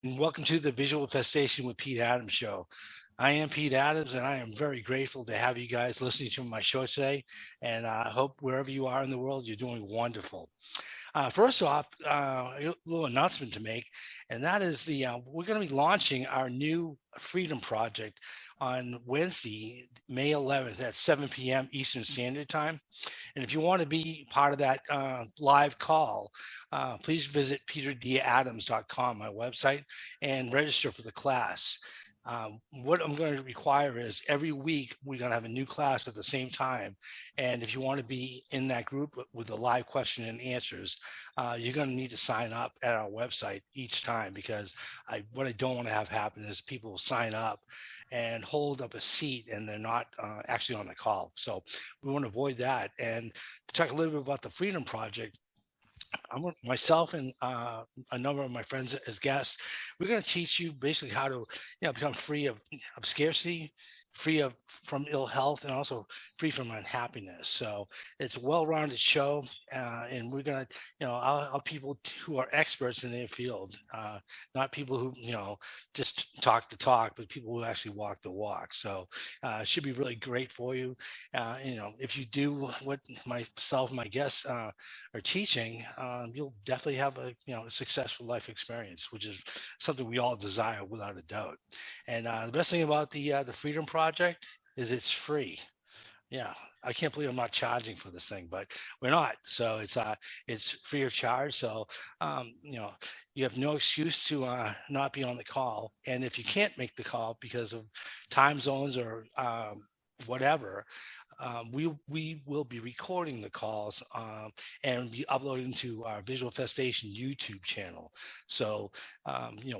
and welcome to the Visual Festation with Pete Adams show. I am Pete Adams, and I am very grateful to have you guys listening to my show today. And I hope wherever you are in the world, you're doing wonderful. First off, a little announcement to make, and that is we're going to be launching our new Freedom Project on Wednesday, May 11th at 7 p.m. Eastern Standard Time. And if you want to be part of that live call, please visit peterdadams.com, my website, and register for the class. What I'm going to require is every week we're going to have a new class at the same time. And if you want to be in that group with the live question and answers, you're going to need to sign up at our website each time, because what I don't want to have happen is people sign up and hold up a seat and they're not actually on the call. So we want to avoid that. And to talk a little bit about the Freedom Project, myself and a number of my friends as guests, we're going to teach you basically how to, become free of scarcity, free from ill health, and also free from unhappiness. So it's a well-rounded show, and we're going to, I'll people who are experts in their field, not people who, just talk the talk, but people who actually walk the walk. So it should be really great for you. If you do what myself and my guests are teaching, you'll definitely have a successful life experience, which is something we all desire without a doubt. And the best thing about the Freedom Project is it's free. Yeah, I can't believe I'm not charging for this thing, but we're not. So it's free of charge. So you have no excuse to not be on the call. And if you can't make the call because of time zones or whatever, we will be recording the calls and be uploading to our Visual Festation YouTube channel. So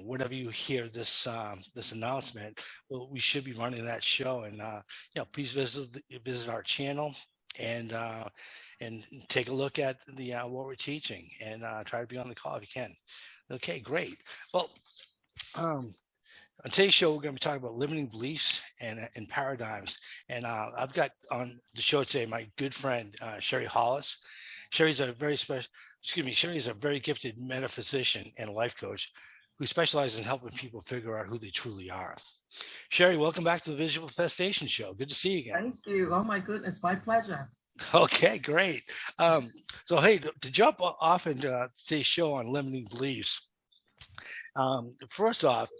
whenever you hear this this announcement, we should be running that show. And please visit our channel and take a look at the what we're teaching, and try to be on the call if you can. Okay, great. Well, on today's show, we're going to be talking about limiting beliefs and paradigms. And I've got on the show today my good friend, Sherie Hollis. Sherie's a Sherie's a very gifted metaphysician and life coach who specializes in helping people figure out who they truly are. Sherie, welcome back to the Visual Festation show. Good to see you again. Thank you. Oh my goodness, my pleasure. Okay, great. So hey, to jump off into today's show on limiting beliefs, first off,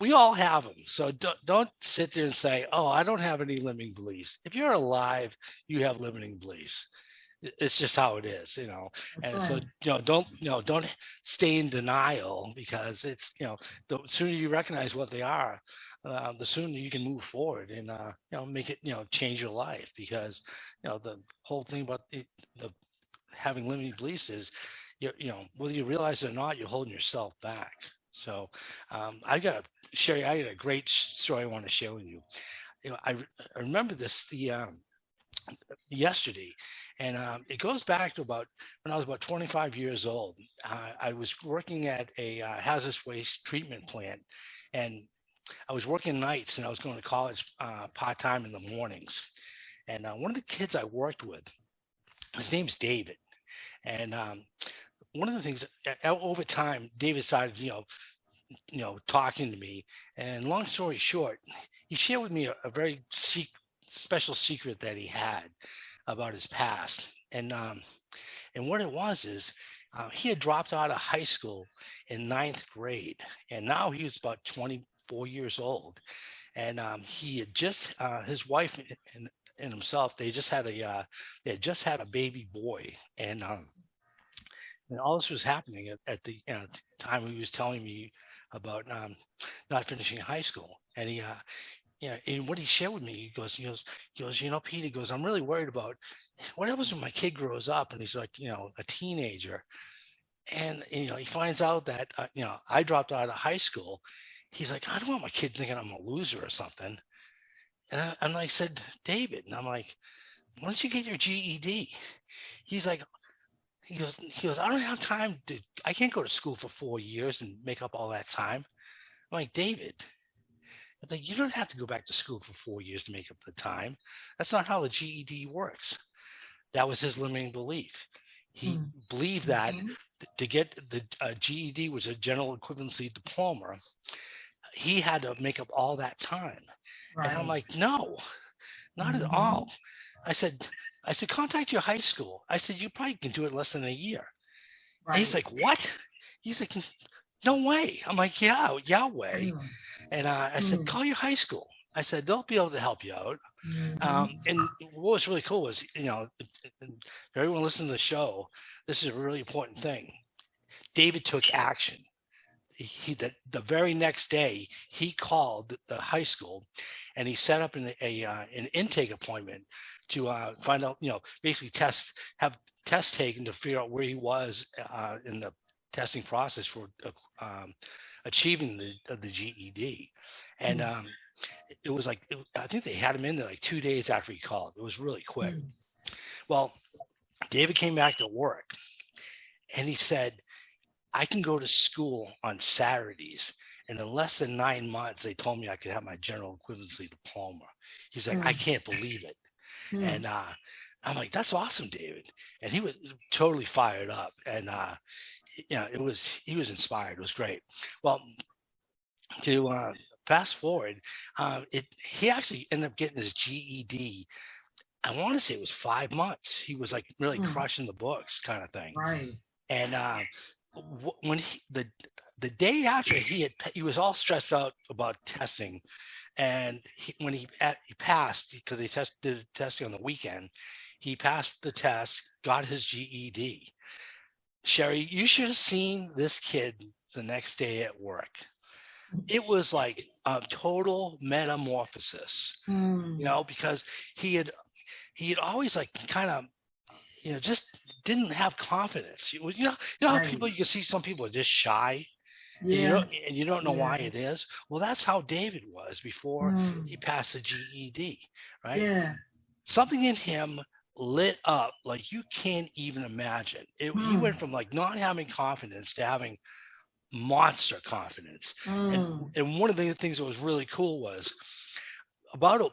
we all have them. So don't sit there and say, oh, I don't have any limiting beliefs. If you're alive, you have limiting beliefs. It's just how it is, That's and right. so don't stay in denial, because it's the sooner you recognize what they are, the sooner you can move forward and make it change your life. Because the whole thing about the having limiting beliefs is whether you realize it or not, you're holding yourself back. So I got a great story I want to share with you. I remember this yesterday, and it goes back to about when I was about 25 years old. I was working at a hazardous waste treatment plant, and I was working nights, and I was going to college part-time in the mornings. And one of the kids I worked with, his name's David. And one of the things over time, David started, talking to me. And long story short, he shared with me a very special secret that he had about his past. And what it was is he had dropped out of high school in 9th grade, and now he was about 24 years old. And he had just his wife and himself, they had just had a baby boy. And all this was happening at the time he was telling me about not finishing high school. And and what he shared with me, he goes, Pete, he goes, I'm really worried about what happens when my kid grows up and he's like, a teenager. And, he finds out that, I dropped out of high school. He's like, I don't want my kid thinking I'm a loser or something. And I said, David, and I'm like, why don't you get your GED? He's like, he goes, I don't have time I can't go to school for 4 years and make up all that time. I'm like, David, you don't have to go back to school for 4 years to make up the time. That's not how the GED works. That was his limiting belief. He believed that to get the GED, was a general equivalency diploma, he had to make up all that time. Right. And I'm like, no, not at all. I said, contact your high school. I said, you probably can do it less than a year. Right. And he's like, what? He's like, no way. I'm like, yeah way. And I said, call your high school. I said, they'll be able to help you out. And what was really cool was, for everyone listening to the show, this is a really important thing. David took action. The very next day, he called the high school and he set up an intake appointment to find out, basically have tests taken to figure out where he was in the testing process for achieving the GED. And it was like, I think they had him in there like 2 days after he called. It was really quick. Well, David came back to work and he said, I can go to school on Saturdays. And in less than 9 months, they told me I could have my general equivalency diploma. He's like, I can't believe it. And I'm like, that's awesome, David. And he was totally fired up. And he was inspired. It was great. Well, to fast forward, he actually ended up getting his GED. I want to say it was 5 months. He was like really crushing the books kind of thing. Right. And when the day after he was all stressed out about testing, and when he passed, because they did the testing on the weekend, he passed the test, got his GED. Sherie, you should have seen this kid the next day at work. It was like a total metamorphosis, because he had always like kind of, just didn't have confidence. How people, you can see some people are just shy. Yeah. And you don't know why it is. Well, that's how David was before he passed the GED, right? Yeah. Something in him lit up like you can't even imagine. He went from like not having confidence to having monster confidence. And one of the things that was really cool was about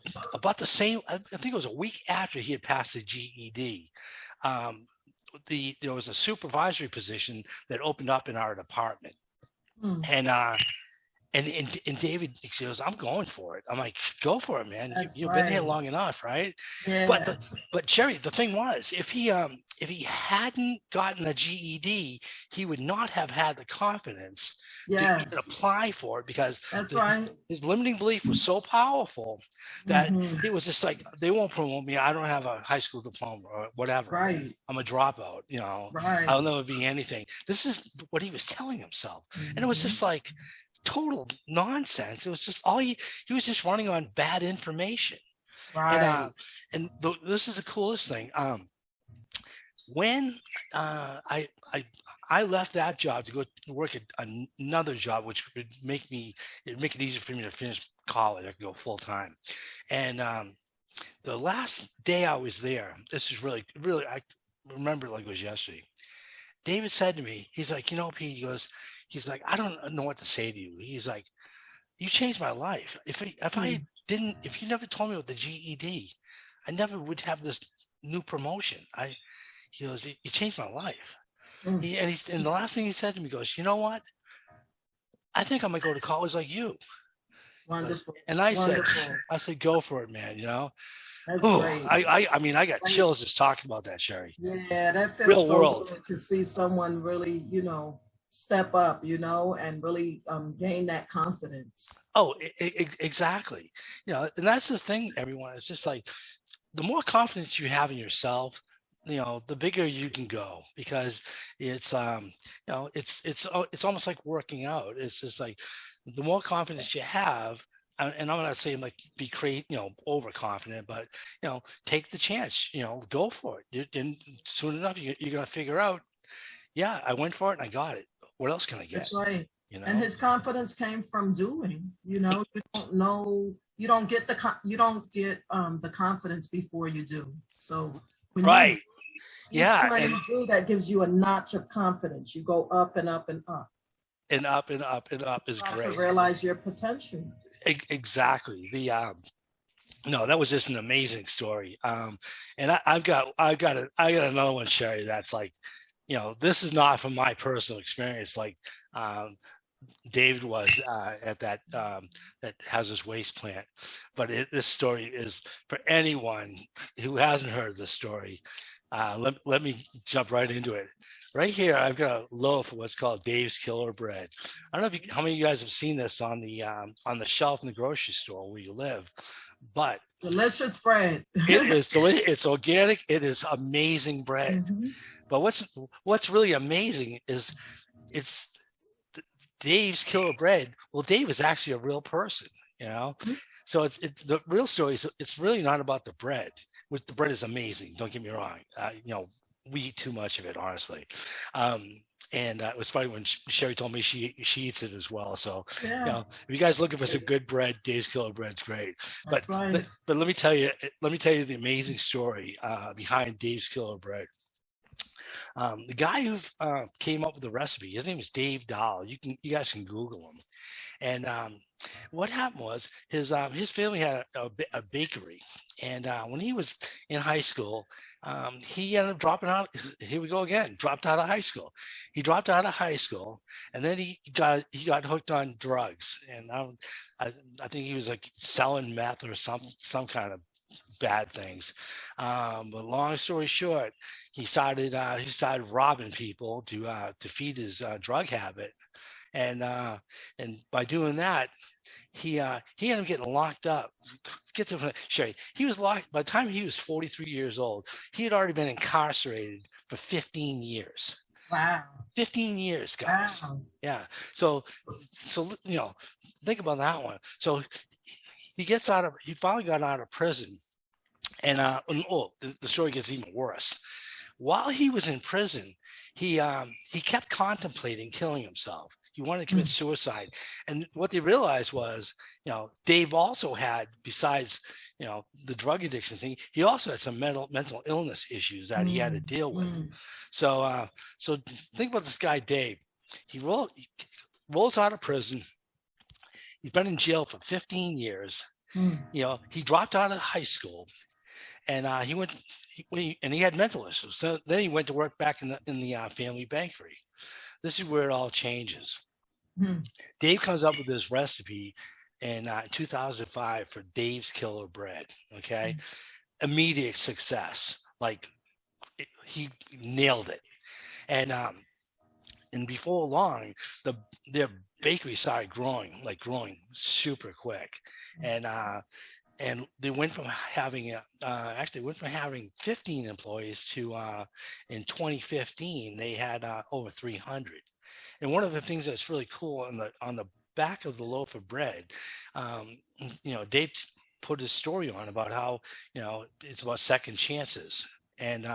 the same, I think it was a week after he had passed the GED, there was a supervisory position that opened up in our department. And David goes, I'm going for it. I'm like, go for it, man. You've been here long enough, right? Yeah. But Sherie, the thing was, if he hadn't gotten a GED, he would not have had the confidence to even apply for it, because his limiting belief was so powerful that it was just like, they won't promote me. I don't have a high school diploma or whatever. Right. I'm a dropout. Right. I'll never be anything. This is what he was telling himself, and it was just like total nonsense. It was just he was just running on bad information. Right. And this is the coolest thing. When I left that job to go work at another job, which would make it easier for me to finish college. I could go full time. And the last day I was there, this is really, really, I remember it like it was yesterday. David said to me, he's like, Pete, he's like, I don't know what to say to you. He's like, you changed my life. If you never told me about the GED, I never would have this new promotion. He goes, you changed my life. And the last thing he said to me, goes, you know what? I think I'm gonna go to college like you. Wonderful. And I said, go for it, man. That's great. I got chills just talking about that, Sherie. Yeah, that feels so good to see someone really, step up, and really gain that confidence. Oh, exactly. And that's the thing, everyone. It's just like, the more confidence you have in yourself, the bigger you can go, because it's it's almost like working out. It's just like, the more confidence you have, and I'm not saying like be overconfident, but take the chance, go for it. And soon enough you're gonna figure out, I went for it and I got it. What else can I get? That's right. And his confidence came from doing. You don't know, you don't get the confidence before you do. So when each time you do, that gives you a notch of confidence. You go up and up and up. And up and up and up is great. To realize your potential. Exactly. No, that was just an amazing story. And I've got another one, Sherie, that's like, this is not from my personal experience. Like, David was at that hazardous waste plant, but this story is for anyone who hasn't heard this story. Let me jump right into it. Right here, I've got a loaf of what's called Dave's Killer Bread. I don't know how many of you guys have seen this on the shelf in the grocery store where you live, but delicious bread. It is delicious. It's organic. It is amazing bread. Mm-hmm. But what's really amazing is it's Dave's Killer Bread. Well, Dave is actually a real person, Mm-hmm. So it's the real story is it's really not about the bread, which the bread is amazing. Don't get me wrong. We eat too much of it, honestly. And it was funny when Sherie told me she eats it as well. So, if you guys looking for some good bread, Dave's Killer Bread's great. But let me tell you the amazing story behind Dave's Killer Bread. The guy who came up with the recipe, his name is Dave Dahl. You guys can Google him. And what happened was his family had a bakery, and when he was in high school, he ended up dropping out. Here we go again. Dropped out of high school. He dropped out of high school, and then he got hooked on drugs. And I think he was like selling meth or some kind of bad things. But long story short, he started robbing people to feed his drug habit. And by doing that, he ended up getting locked up. Get to Sherie. He was locked by the time he was 43 years old. He had already been incarcerated for 15 years. Wow. 15 years, guys. Wow. Yeah. So think about that one. So he finally got out of prison, and the story gets even worse. While he was in prison, he kept contemplating killing himself. He wanted to commit suicide. And what they realized was, Dave also had, besides, the drug addiction thing, he also had some mental illness issues that he had to deal with. So think about this guy, Dave. He rolls out of prison. He's been in jail for 15 years. He dropped out of high school, and he had mental issues. So then he went to work back in the family bakery. This is where it all changes. Dave comes up with this recipe in 2005 for Dave's Killer Bread. Okay, immediate success. Like he nailed it, and before long, their bakery started growing super quick, and they went from having 15 employees to in 2015 they had over 300. And one of the things that's really cool on the back of the loaf of bread, Dave put his story on about how it's about second chances. And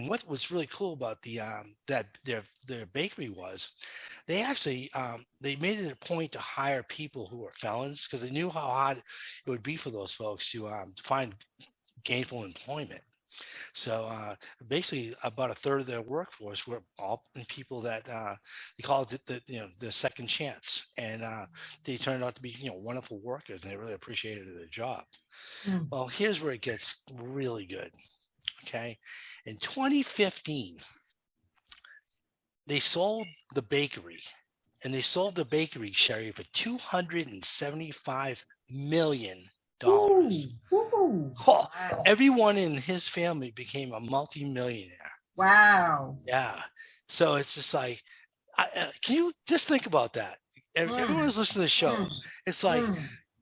what was really cool about that their bakery was they actually they made it a point to hire people who were felons, because they knew how hard it would be for those folks to find gainful employment. So basically, about a third of their workforce were all people that they called it the second chance, and they turned out to be wonderful workers, and they really appreciated their job. Well, here's where it gets really good. Okay, in 2015, they sold the bakery, Sherie, for $275 million. Oh, everyone in his family became a multi-millionaire. Wow. Yeah. So it's just like, can you just think about that? Everyone who's listening to the show, it's like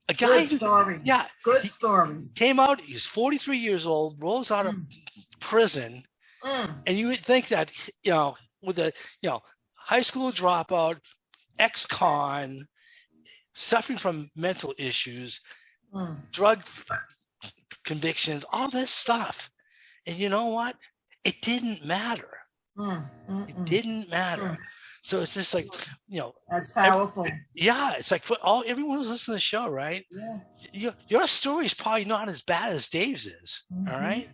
a guy. Good story. Yeah. Good story. Came out, he's 43 years old, rolls out of prison, and you would think that, with a, high school dropout, ex-con, suffering from mental issues, drug convictions, all this stuff. And you know what? It didn't matter. It didn't matter. So it's just like, that's powerful. It's like for everyone who's listening to the show, right? Yeah. Your story is probably not as bad as Dave's is. All right.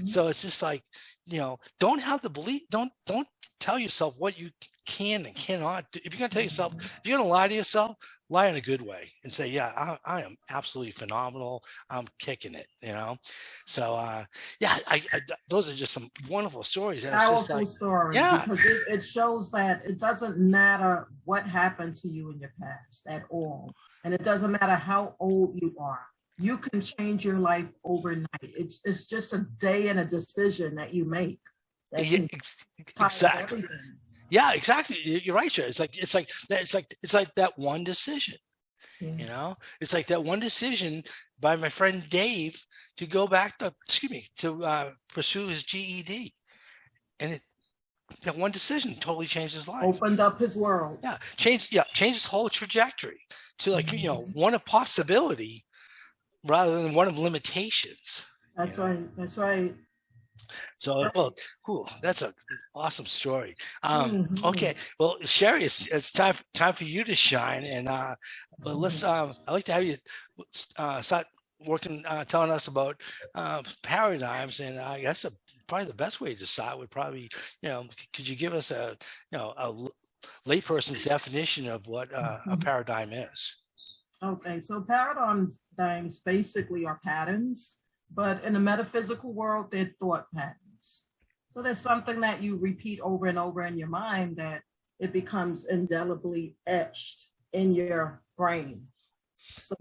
So it's just like, don't have the belief. Don't tell yourself what you can and cannot do. If you're going to tell yourself, if you're going to lie to yourself, lie in a good way and say, yeah, I am absolutely phenomenal. I'm kicking it, you know? So, yeah, those are just some wonderful stories. And Powerful it's just like, stories, yeah, because it shows that it doesn't matter what happened to you in your past at all. And it doesn't matter how old you are. You can change your life overnight. It's just a day and a decision that you make that yeah, can exactly. everything. Yeah, exactly. You're right, Sherie. It's like that one decision. Yeah. You know, it's like that one decision by my friend Dave to go back to, pursue his GED, and that one decision totally changed his life. Opened up his world. Yeah, changed his whole trajectory to, like, one of possibility rather than one of limitations. That's right. That's right. So, well, cool. That's an awesome story. Okay, well, Sherie, it's time for you to shine, and well, let's. I'd like to have you start working, telling us about paradigms, and I guess probably the best way to start would probably, could you give us a layperson's definition of what a paradigm is? Okay, so paradigms basically are patterns, but in the metaphysical world, they're thought patterns. So there's something that you repeat over and over in your mind that it becomes indelibly etched in your brain. So,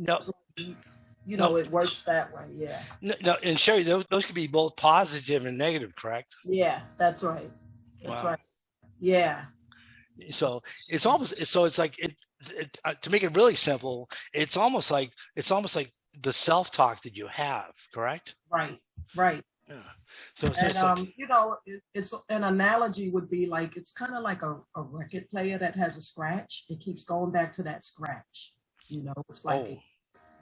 No. It works that way. Yeah. No, and Sherie, those could be both positive and negative, correct? Yeah, that's right. That's wow. right. Yeah. So it's like to make it really simple, it's almost like the self-talk that you have, correct? Right. Yeah. So it's an analogy would be like, it's kind of like a record player that has a scratch. It keeps going back to that scratch. It's like,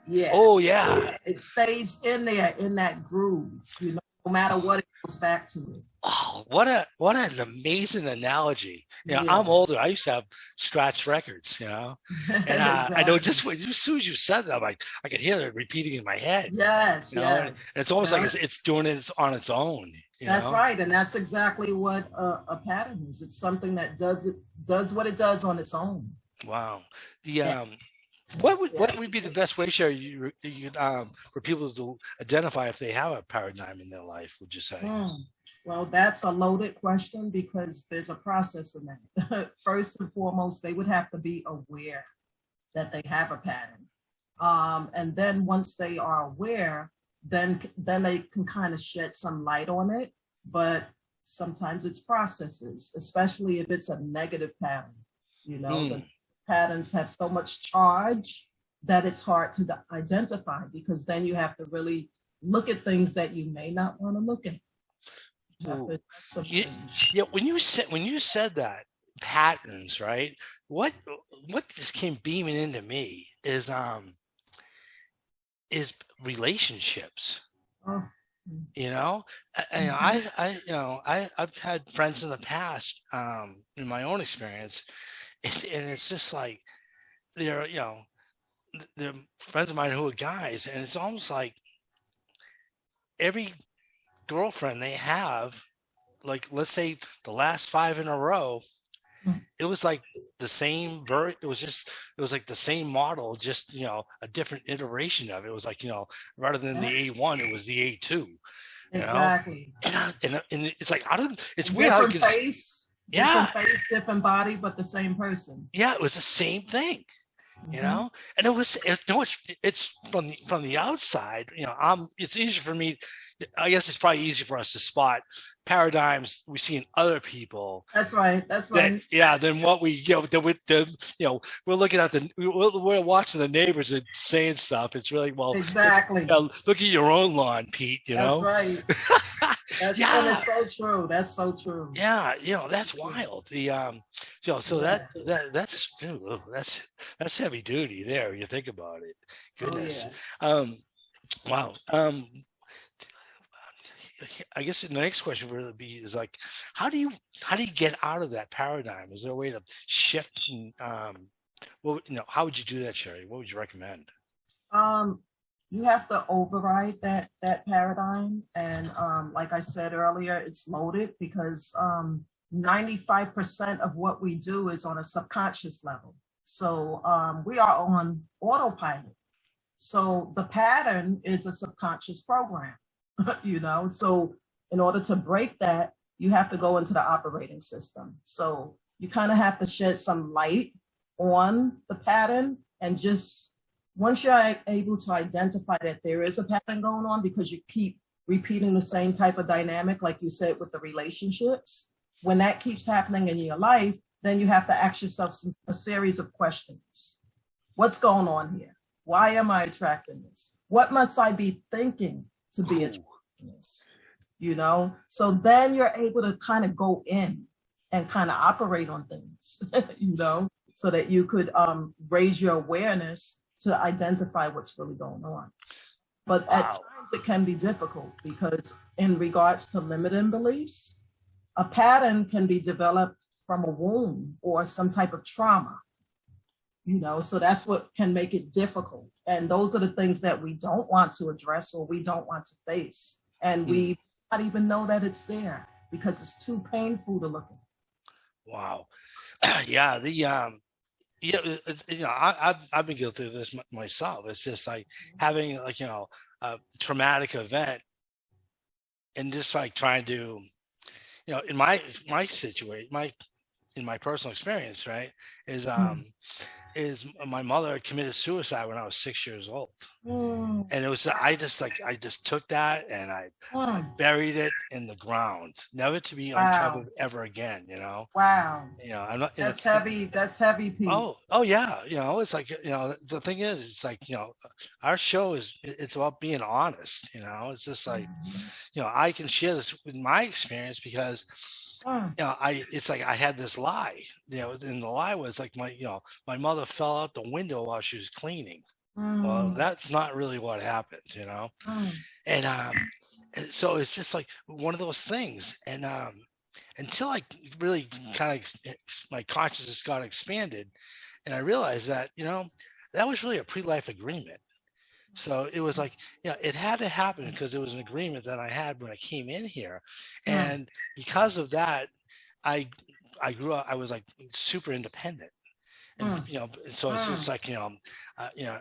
it stays in there in that groove, no matter what it goes back to it. Oh, what an amazing analogy. I'm older. I used to have scratch records, and exactly. I know just as soon as you said that, I could hear it repeating in my head. Yes, and it's almost like it's doing it on its own. That's right. And that's exactly what a pattern is. It's something that does what it does on its own. Wow. What would be the best way, Sherie, for people to identify if they have a paradigm in their life, would you say? Well, that's a loaded question because there's a process in that. First and foremost, they would have to be aware that they have a pattern. And then once they are aware, then they can kind of shed some light on it. But sometimes it's processes, especially if it's a negative pattern. The patterns have so much charge that it's hard to identify, because then you have to really look at things that you may not want to look at. Yeah, when you said that, patterns, right? What just came beaming into me is relationships. I've had friends in the past, in my own experience, and it's just like they're friends of mine who are guys, and it's almost like every girlfriend they have, like, let's say the last 5 in a row, it was like the same it was like the same model, just a different iteration of it. It was like, rather than the A1, it was the A2. Exactly. And it's like, it's different weird how you can face, different face, different body, but the same person. Yeah, it was the same thing. And it's from the outside, it's easier for me. I guess it's probably easier for us to spot paradigms we see in other people. That's right. Than what we, we're looking at we're watching the neighbors and saying stuff. It's really, exactly. Look at your own lawn, Pete. That's right. That's so true. That's so true. Yeah, that's wild. That's heavy duty there. When you think about it. Goodness. Wow. I guess the next question would really be is like, how do you get out of that paradigm? Is there a way to shift? And, how would you do that, Sherie? What would you recommend? You have to override that paradigm, and like I said earlier, it's loaded because 95% of what we do is on a subconscious level. So we are on autopilot. So the pattern is a subconscious program, you know. So in order to break that, you have to go into the operating system. So you kind of have to shed some light on the pattern, and just once you're able to identify that there is a pattern going on because you keep repeating the same type of dynamic, like you said with the relationships, when that keeps happening in your life, then you have to ask yourself a series of questions. What's going on here? Why am I attracting this? What must I be thinking to be attracting this? You know, so then you're able to kind of go in and kind of operate on things, you know, so that you could raise your awareness to identify what's really going on. But at times it can be difficult because in regards to limiting beliefs, a pattern can be developed from a wound or some type of trauma, you know, so that's what can make it difficult. And those are the things that we don't want to address or we don't want to face. And we not even know that it's there because it's too painful to look at. Wow. Yeah. I've been guilty of this myself. It's just like having like, you know, a traumatic event and just like trying to, you know, in my situation, in my personal experience, right, is my mother committed suicide when I was 6 years old. And it was, I just took that and I buried it in the ground, never to be uncovered ever again, you know? Wow. You know, I'm not, that's heavy. That's heavy, Pete. Oh yeah. You know, it's like, you know, the thing is, it's like, you know, our show it's about being honest, you know, it's just like, you know, I can share this with my experience because you know, it's like I had this lie, you know, and the lie was like my mother fell out the window while she was cleaning. Well, that's not really what happened, you know. And so it's just like one of those things. And until I really kind of my consciousness got expanded, and I realized that, you know, that was really a pre-life agreement. So it was like, yeah, it had to happen because it was an agreement that I had when I came in here. And because of that, I grew up, I was like super independent. And, you know, so it's just like, you know,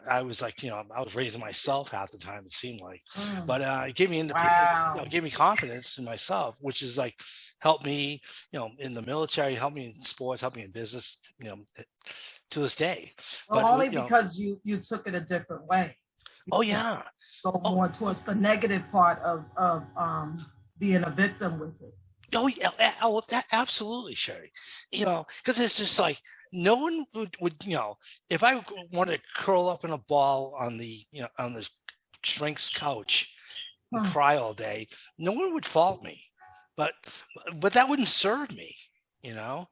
I was like, you know, I was raising myself half the time, it seemed like, but it gave me independence, you know, gave me confidence in myself, which is like, helped me, you know, in the military, helped me in sports, helped me in business, you know, to this day. Well, but only because you took it a different way. Oh yeah. Go more towards the negative part of being a victim with it. Oh yeah, absolutely, Sherie. You know, because it's just like no one would, you know, if I wanted to curl up in a ball on the, you know, on the shrink's couch and cry all day, no one would fault me. But that wouldn't serve me. You know,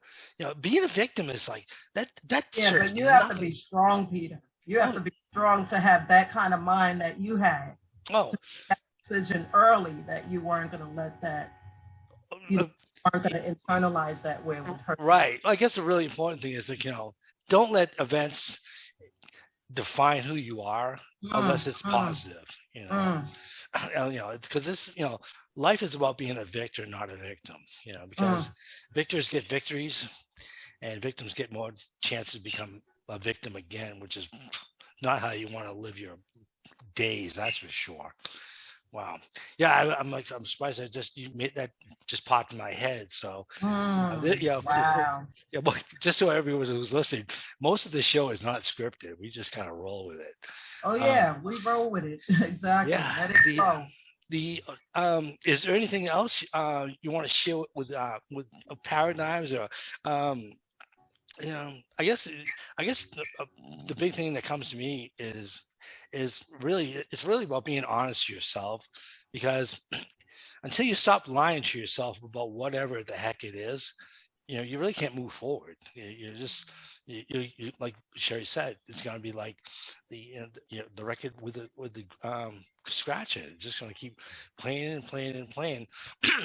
being a victim is like that. Yeah, but you have to be strong, Peter. You have to be strong to have that kind of mind that you had. Oh, that decision early that you weren't going to let that. You aren't going to internalize that where it would hurt. Right. I guess the really important thing is like, you know, don't let events define who you are unless it's positive. You know, you know, because this, you know, life is about being a victor, not a victim. You know, because victors get victories, and victims get more chances to become a victim again, which is not how you want to live your days. That's for sure. Wow. Yeah, I'm surprised you made that just popped in my head. So yeah, wow. Yeah, but just so everyone who's listening, most of the show is not scripted. We just kind of roll with it. Oh yeah, we roll with it. Exactly. Yeah. Is there anything else you want to share with paradigms or you know, I guess the big thing that comes to me is really, it's really about being honest to yourself, because until you stop lying to yourself about whatever the heck it is, you know, you really can't move forward. You're just, you like Sherie said, it's going to be like the record with the scratch it. It's just going to keep playing and playing and playing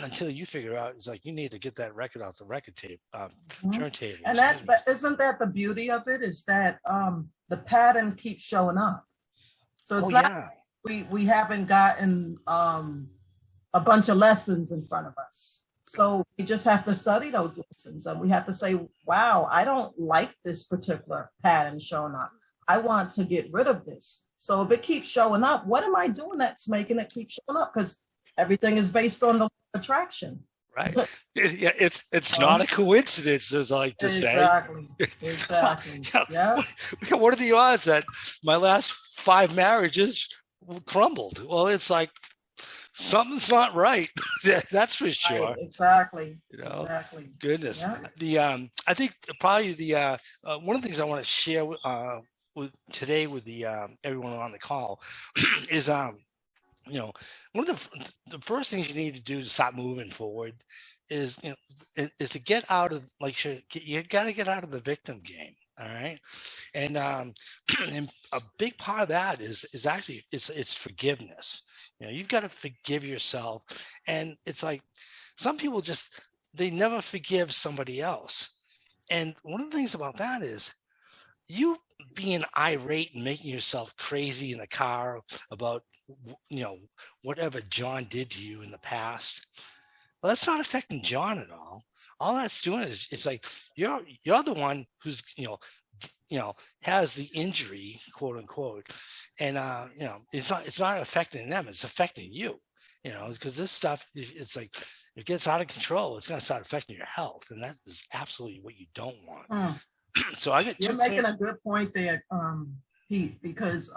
until you figure out it's like you need to get that record off the record tape turntable. And that isn't that the beauty of it, is that the pattern keeps showing up. So it's not we haven't gotten a bunch of lessons in front of us. So we just have to study those lessons, and we have to say, wow, I don't like this particular pattern showing up. I want to get rid of this. So if it keeps showing up, what am I doing that's making it keep showing up? Because everything is based on the attraction. Right. Yeah, it's not a coincidence, as I like to exactly. say. Exactly. Yeah. What are the odds that my last 5 marriages crumbled? Well, it's like something's not right. That's for sure. Right. Exactly. You know, exactly. Goodness. Yeah. I think probably the one of the things I want to share with today with the everyone on the call is one of the first things you need to do to stop moving forward is is to get out of you got to get out of the victim game. All right. And and a big part of that is actually it's forgiveness. You've got to forgive yourself. And it's like some people they never forgive somebody else. And one of the things about that is you being irate and making yourself crazy in the car about whatever John did to you in the past. Well, that's not affecting John at all. All that's doing is it's like you're the one who's has the injury, quote unquote, and it's not affecting them, it's affecting you, because this stuff, it's like it gets out of control, it's going to start affecting your health, and that is absolutely what you don't want. So I get you're making a good point there, Pete, because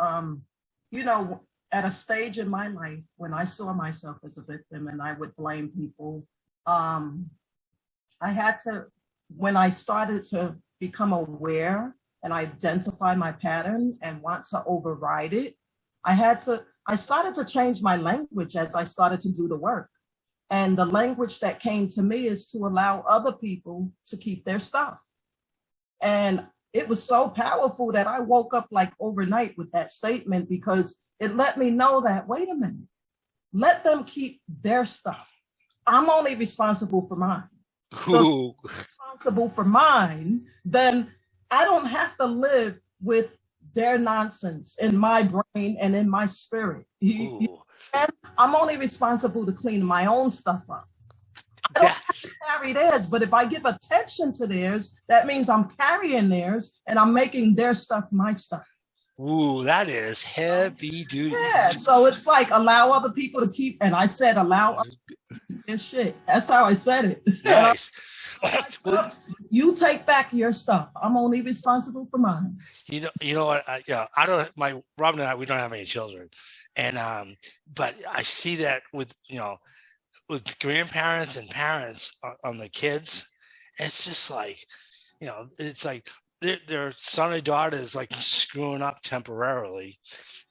at a stage in my life when I saw myself as a victim and I would blame people, I had to, when I started to become aware and identify my pattern and want to override it, I started to change my language as I started to do the work. And the language that came to me is to allow other people to keep their stuff. And it was so powerful that I woke up like overnight with that statement, because it let me know that, wait a minute, let them keep their stuff. I'm only responsible for mine. So if I'm responsible for mine, then I don't have to live with their nonsense in my brain and in my spirit. And I'm only responsible to clean my own stuff up. I don't have to carry theirs, but if I give attention to theirs, that means I'm carrying theirs and I'm making their stuff my stuff. Ooh, that is heavy duty. Yeah, so it's like allow other people to keep, and I said allow other people to keep their shit. That's how I said it. Nice. You take back your stuff. I'm only responsible for mine. You know what? Robin and I, we don't have any children, and but I see that with grandparents and parents on the kids. It's just like, it's like their son or daughter is like screwing up temporarily,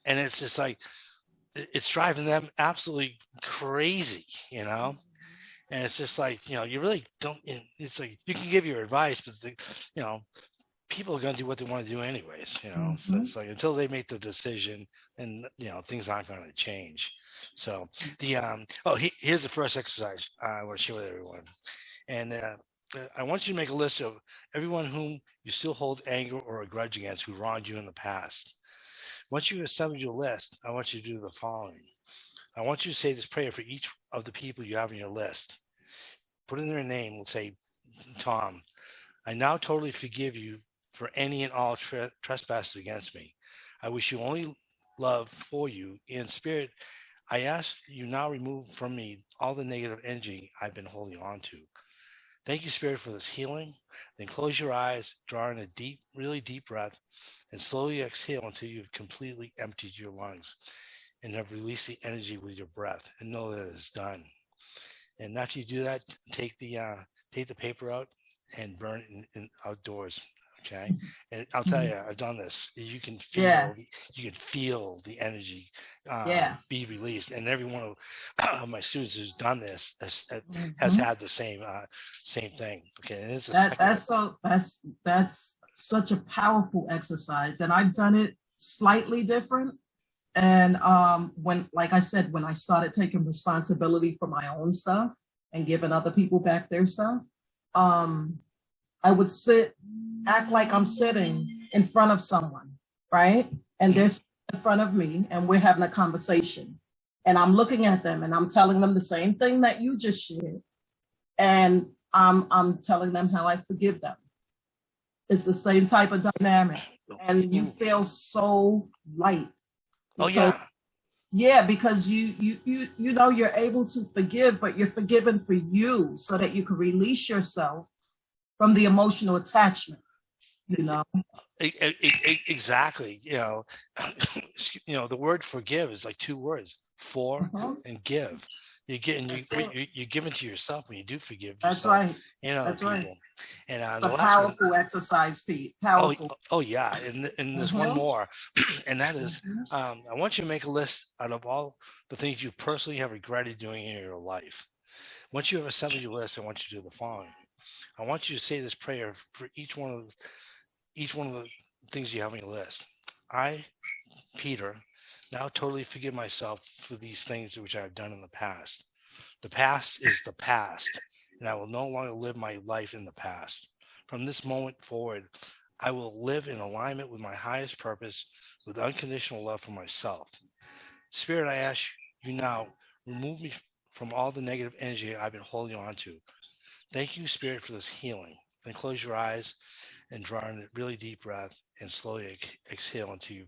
and it's just like it's driving them absolutely crazy, and it's just like, you really don't, it's like you can give your advice, but people are going to do what they want to do anyways, so it's like until they make the decision, and things aren't going to change. So here's the first exercise I want to share with everyone, and I want you to make a list of everyone whom you still hold anger or a grudge against who wronged you in the past. Once you assemble your list, I want you to do the following. I want you to say this prayer for each of the people you have on your list. Put in their name. We'll say, Tom, I now totally forgive you for any and all trespasses against me. I wish you only love for you. In spirit, I ask you now remove from me all the negative energy I've been holding on to. Thank you, Spirit, for this healing. Then close your eyes, draw in a deep, really deep breath, and slowly exhale until you've completely emptied your lungs and have released the energy with your breath, and know that it is done. And after you do that, take the paper out and burn it in outdoors. Okay. And I'll tell you, I've done this. You can feel the energy be released. And every one of my students who's done this has had the same thing. Okay. And it's that's such a powerful exercise. And I've done it slightly different. And when I started taking responsibility for my own stuff and giving other people back their stuff, I would act like I'm sitting in front of someone, right? And they're sitting in front of me and we're having a conversation. And I'm looking at them and I'm telling them the same thing that you just shared. and I'm telling them how I forgive them. It's the same type of dynamic, and you feel so light. Oh yeah. Yeah, because you know you're able to forgive, but you're forgiven for you so that you can release yourself from the emotional attachment, you know. Exactly. The word forgive is like two words, for and give. You get and you give it to yourself when you do forgive yourself. That's right. And other people. Right. And it's a powerful exercise, Pete. Powerful. Oh yeah. And there's one more, and that is I want you to make a list out of all the things you personally have regretted doing in your life. Once you have assembled your list, I want you to do the following. I want you to say this prayer for each one of the things you have on your list. I, Peter, now totally forgive myself for these things which I have done in the past. The past is the past, and I will no longer live my life in the past. From this moment forward, I will live in alignment with my highest purpose, with unconditional love for myself. Spirit, I ask you now, remove me from all the negative energy I've been holding on to. Thank you, Spirit, for this healing. Then close your eyes and draw in a really deep breath and slowly exhale until you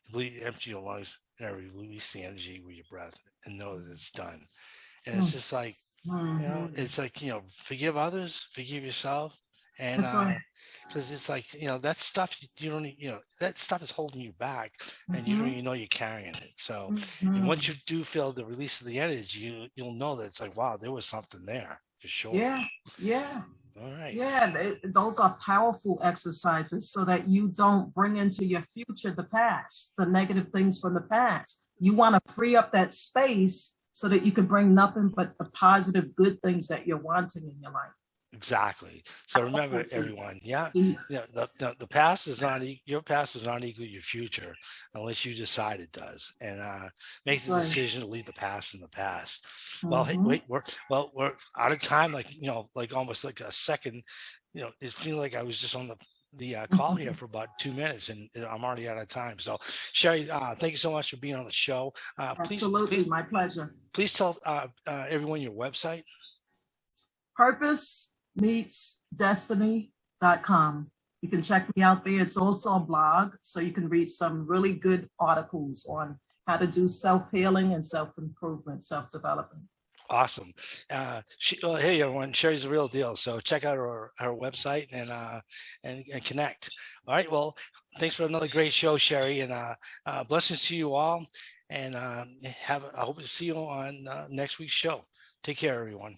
completely empty your lungs and release the energy with your breath and know that it's done. And it's just like, it's like, forgive others, forgive yourself. And because it's like, that stuff you don't need, that stuff is holding you back and you don't even know you're carrying it. So and once you do feel the release of the energy, you'll know that it's like, wow, there was something there for sure. Yeah. All right. Yeah, those are powerful exercises so that you don't bring into your future the past, the negative things from the past. You want to free up that space so that you can bring nothing but the positive, good things that you're wanting in your life. Exactly. So remember, everyone, the past is not your past is not equal to your future unless you decide it does, and make the decision to leave the past in the past. Well, hey, wait, we're out of time. Like almost like a second. It feels like I was just on the call here for about 2 minutes, and I'm already out of time. So, Sherie, thank you so much for being on the show. Absolutely, my pleasure. Please tell everyone your website. PurposeMeetsDestiny.com. You can check me out there. It's also a blog, so you can read some really good articles on how to do self-healing and self-improvement, self-development. Awesome. Hey everyone, Sherie's the real deal. So check out her website and connect. All right. Well, thanks for another great show, Sherie, and blessings to you all. And I hope to see you on next week's show. Take care, everyone.